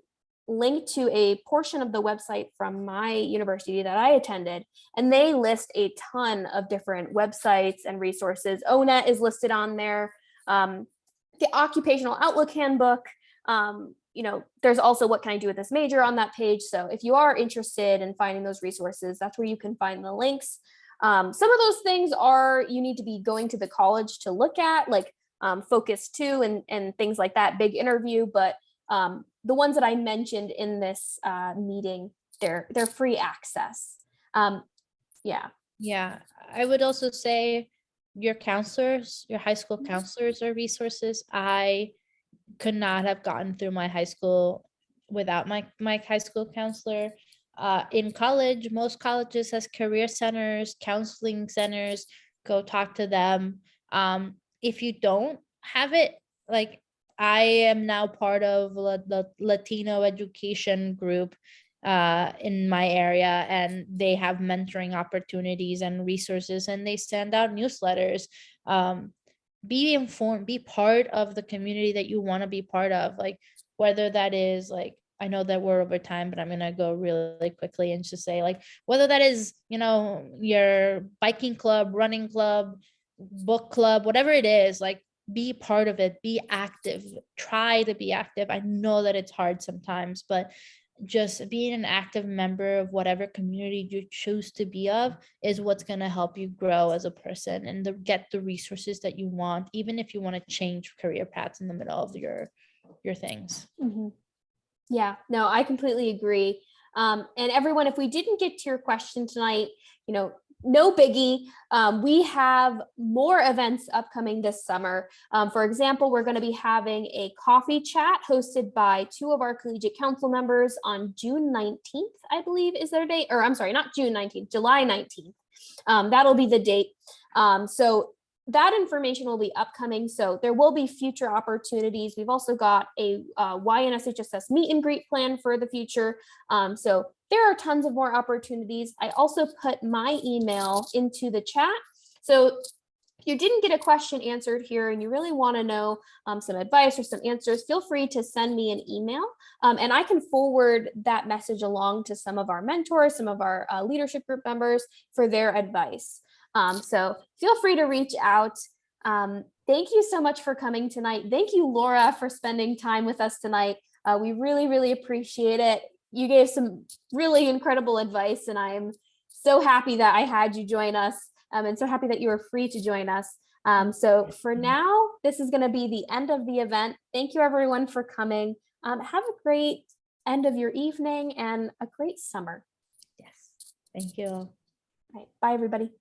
link to a portion of the website from my university that I attended, and they list a ton of different websites and resources. ONET is listed on there, the Occupational Outlook Handbook. There's also what can I do with this major on that page. So if you are interested in finding those resources, that's where you can find the links. Some of those things you need to be going to the college to look at, like Focus 2 and things like that, big interview. But the ones that I mentioned in this meeting, they're free access. Yeah, I would also say your counselors, your high school counselors are resources. I could not have gotten through my high school without my high school counselor. In college, most colleges has career centers, counseling centers. Go talk to them. If you don't have it, like I am now part of the Latino education group in my area, and they have mentoring opportunities and resources, and they send out newsletters. Be informed, be part of the community that you want to be part of, like whether that is like, I know that we're over time, but I'm going to go really quickly and just say like whether that is your biking club, running club, book club, whatever it is, like be part of it, be active, try to be active. I know that it's hard sometimes, but just being an active member of whatever community you choose to be of is what's going to help you grow as a person and get the resources that you want, even if you want to change career paths in the middle of your things. Yeah, no, I completely agree. And everyone, if we didn't get to your question tonight, no biggie. We have more events upcoming this summer. For example, we're going to be having a coffee chat hosted by 2 of our collegiate council members on June 19th, I believe is their date, or I'm sorry, not June 19th, July 19th. That'll be the date. So that information will be upcoming. So there will be future opportunities. We've also got a YNSHSS meet and greet plan for the future. So there are tons of more opportunities. I also put my email into the chat. So if you didn't get a question answered here and you really want to know some advice or some answers, feel free to send me an email and I can forward that message along to some of our mentors, some of our leadership group members for their advice. So feel free to reach out. Thank you so much for coming tonight. Thank you, Laura, for spending time with us tonight. We really, really appreciate it. You gave some really incredible advice, and I'm so happy that I had you join us, and so happy that you were free to join us. So for now, this is going to be the end of the event. Thank you, everyone, for coming. Have a great end of your evening and a great summer. Yes. Thank you. All right. Bye, everybody.